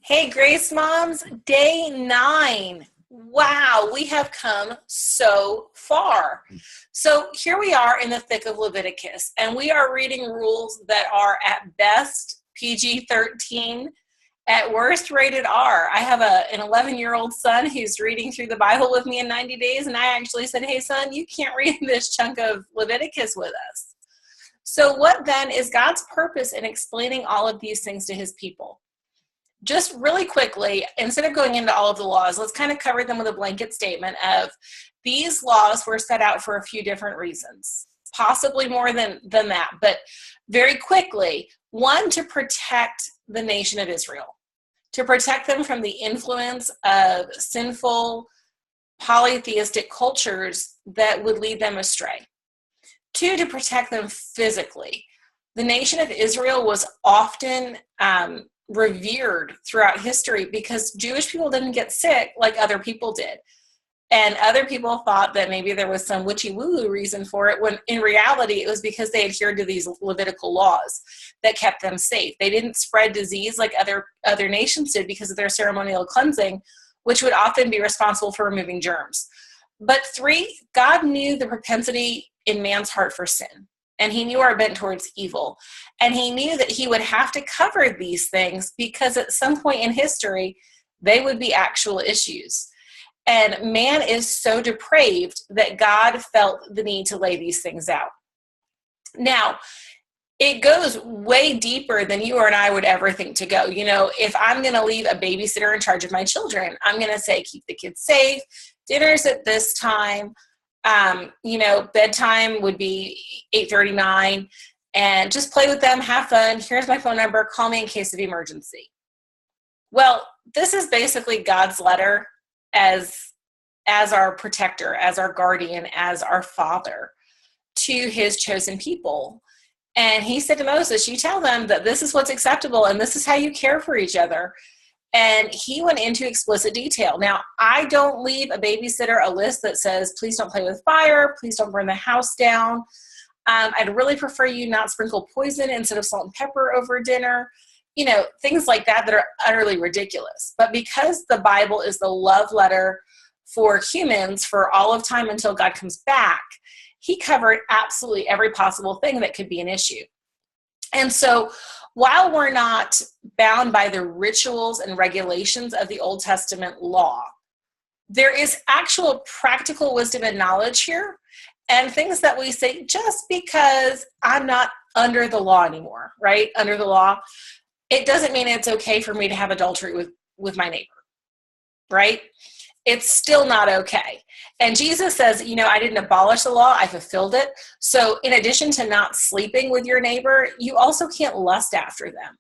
Hey, Grace Moms, day 9. Wow, we have come so far. So here we are in the thick of Leviticus, and we are reading rules that are at best PG-13, at worst rated R. I have an 11-year-old son who's reading through the Bible with me in 90 days, and I actually said, hey, son, you can't read this chunk of Leviticus with us. So what then is God's purpose in explaining all of these things to his people? Just really quickly, instead of going into all of the laws, let's kind of cover them with a blanket statement of these laws were set out for a few different reasons, possibly more than that. But very quickly, one, to protect the nation of Israel, to protect them from the influence of sinful polytheistic cultures that would lead them astray. Two, to protect them physically. The nation of Israel was often revered throughout history because Jewish people didn't get sick like other people did. And other people thought that maybe there was some witchy-woo reason for it, when in reality it was because they adhered to these Levitical laws that kept them safe. They didn't spread disease like other nations did because of their ceremonial cleansing, which would often be responsible for removing germs. But 3, God knew the propensity in man's heart for sin. And he knew our bent towards evil. And he knew that he would have to cover these things because at some point in history, they would be actual issues. And man is so depraved that God felt the need to lay these things out. Now, it goes way deeper than you or I would ever think to go. You know, if I'm going to leave a babysitter in charge of my children, I'm going to say, keep the kids safe, dinner's at this time. Bedtime would be 8:39, and just play with them, have fun. Here's my phone number. Call me in case of emergency. Well, this is basically God's letter as our protector, as our guardian, as our father to his chosen people. And he said to Moses, you tell them that this is what's acceptable and this is how you care for each other. And he went into explicit detail. Now, I don't leave a babysitter a list that says, please don't play with fire, please don't burn the house down. I'd really prefer you not sprinkle poison instead of salt and pepper over dinner. You know, things like that are utterly ridiculous. But because the Bible is the love letter for humans for all of time until God comes back, he covered absolutely every possible thing that could be an issue. And so while we're not bound by the rituals and regulations of the Old Testament law, there is actual practical wisdom and knowledge here, and things that we say just because I'm not under the law anymore, right? Under the law, it doesn't mean it's okay for me to have adultery with my neighbor, right? It's still not okay. And Jesus says, I didn't abolish the law, I fulfilled it. So in addition to not sleeping with your neighbor, you also can't lust after them.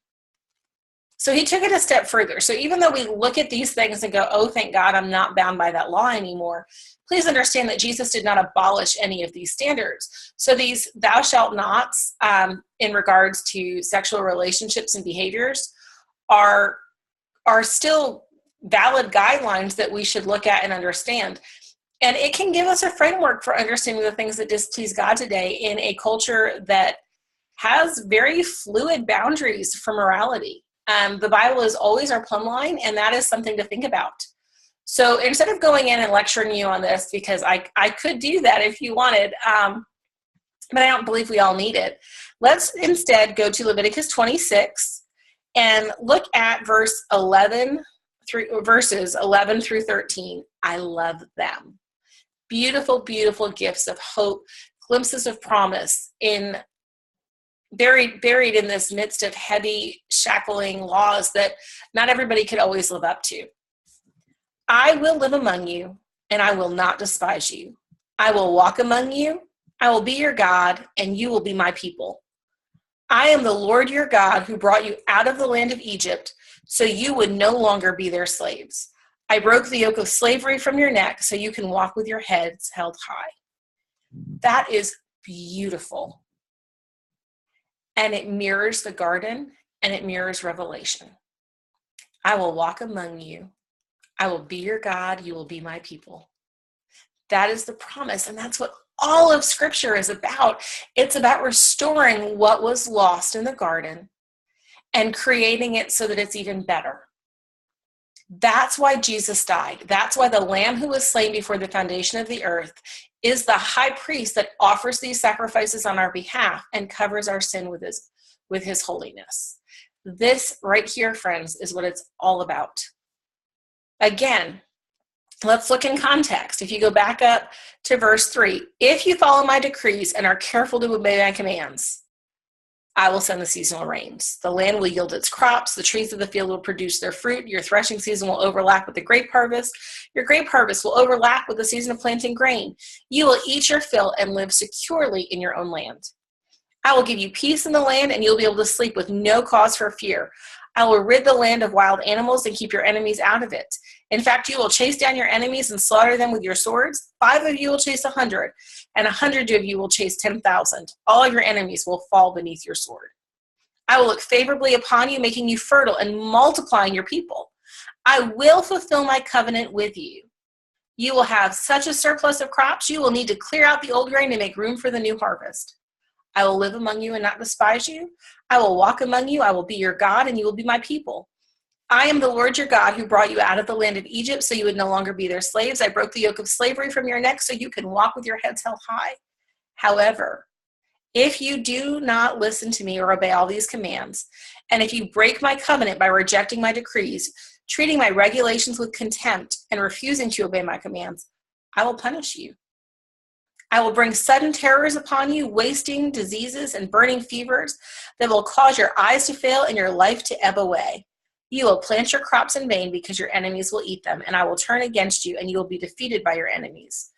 So he took it a step further. So even though we look at these things and go, oh, thank God I'm not bound by that law anymore, please understand that Jesus did not abolish any of these standards. So these thou shalt nots in regards to sexual relationships and behaviors are still valid guidelines that we should look at and understand. And it can give us a framework for understanding the things that displease God today in a culture that has very fluid boundaries for morality. The Bible is always our plumb line, and that is something to think about. So instead of going in and lecturing you on this, because I could do that if you wanted, but I don't believe we all need it, let's instead go to Leviticus 26 and look at verses 11 through 13. I love them. Beautiful, beautiful gifts of hope, glimpses of promise buried in this midst of heavy, shackling laws that not everybody could always live up to. I will live among you, and I will not despise you. I will walk among you. I will be your God, and you will be my people. I am the Lord your God who brought you out of the land of Egypt, so you would no longer be their slaves. I broke the yoke of slavery from your neck so you can walk with your heads held high. That is beautiful. And it mirrors the garden, and it mirrors Revelation. I will walk among you. I will be your God. You will be my people. That is the promise, and that's what all of Scripture is about. It's about restoring what was lost in the garden and creating it so that it's even better. That's why Jesus died. That's why the Lamb who was slain before the foundation of the earth is the high priest that offers these sacrifices on our behalf and covers our sin with his holiness. This right here, friends, is what it's all about. Again, let's look in context. If you go back up to verse 3, if you follow my decrees and are careful to obey my commands, I will send the seasonal rains. The land will yield its crops. The trees of the field will produce their fruit. Your threshing season will overlap with the grape harvest. Your grape harvest will overlap with the season of planting grain. You will eat your fill and live securely in your own land. I will give you peace in the land, and you'll be able to sleep with no cause for fear. I will rid the land of wild animals and keep your enemies out of it. In fact, you will chase down your enemies and slaughter them with your swords. 5 of you will chase 100, and 100 of you will chase 10,000. All of your enemies will fall beneath your sword. I will look favorably upon you, making you fertile and multiplying your people. I will fulfill my covenant with you. You will have such a surplus of crops, you will need to clear out the old grain to make room for the new harvest. I will live among you and not despise you. I will walk among you. I will be your God, and you will be my people. I am the Lord your God who brought you out of the land of Egypt so you would no longer be their slaves. I broke the yoke of slavery from your neck so you can walk with your heads held high. However, if you do not listen to me or obey all these commands, and if you break my covenant by rejecting my decrees, treating my regulations with contempt, and refusing to obey my commands, I will punish you. I will bring sudden terrors upon you, wasting diseases and burning fevers that will cause your eyes to fail and your life to ebb away. You will plant your crops in vain because your enemies will eat them, and I will turn against you, and you will be defeated by your enemies.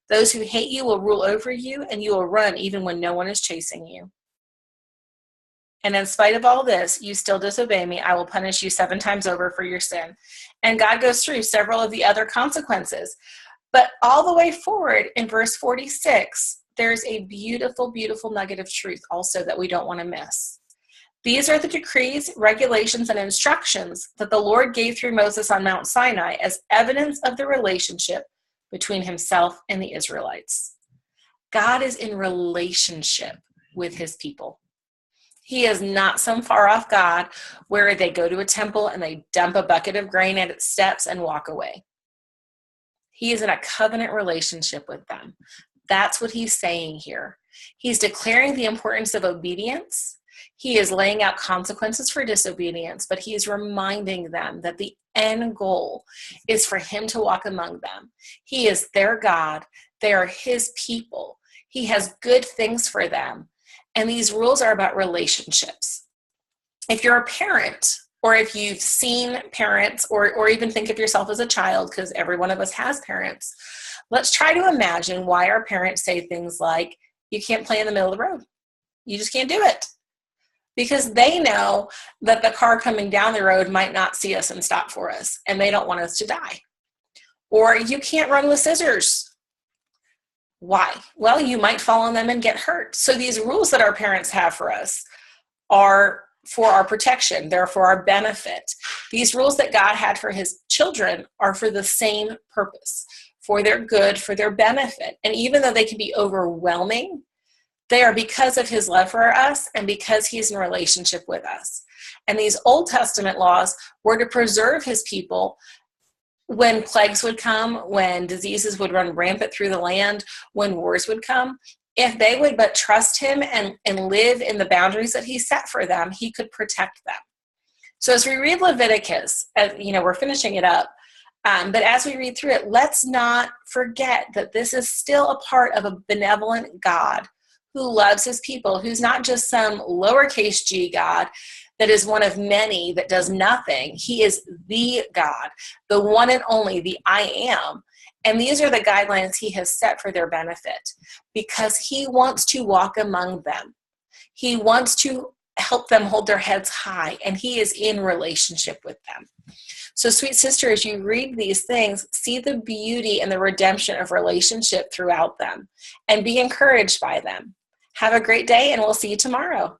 Those who hate you will rule over you, and you will run even when no one is chasing you. And in spite of all this, you still disobey me. I will punish you 7 times over for your sin. And God goes through several of the other consequences. But all the way forward in verse 46, there's a beautiful, beautiful nugget of truth also that we don't want to miss. These are the decrees, regulations, and instructions that the Lord gave through Moses on Mount Sinai as evidence of the relationship between himself and the Israelites. God is in relationship with his people. He is not some far off God where they go to a temple and they dump a bucket of grain at its steps and walk away. He is in a covenant relationship with them. That's what he's saying here. He's declaring the importance of obedience. He is laying out consequences for disobedience, but he is reminding them that the end goal is for him to walk among them. He is their God. They are his people. He has good things for them. And these rules are about relationships. If you're a parent, or if you've seen parents, or even think of yourself as a child, because every one of us has parents, let's try to imagine why our parents say things like, you can't play in the middle of the road. You just can't do it. Because they know that the car coming down the road might not see us and stop for us, and they don't want us to die. Or you can't run with scissors. Why? Well, you might fall on them and get hurt. So these rules that our parents have for us are for our protection. They're for our benefit. These rules that God had for his children are for the same purpose, for their good, for their benefit. And even though they can be overwhelming, they are because of his love for us and because he's in relationship with us. And these Old Testament laws were to preserve his people when plagues would come, when diseases would run rampant through the land, when wars would come. If they would but trust him and live in the boundaries that he set for them, he could protect them. So as we read Leviticus, we're finishing it up, but as we read through it, let's not forget that this is still a part of a benevolent God who loves his people, who's not just some lowercase g God that is one of many that does nothing. He is the God, the one and only, the I am. And these are the guidelines he has set for their benefit because he wants to walk among them. He wants to help them hold their heads high, and he is in relationship with them. So, sweet sister, as you read these things, see the beauty and the redemption of relationship throughout them and be encouraged by them. Have a great day, and we'll see you tomorrow.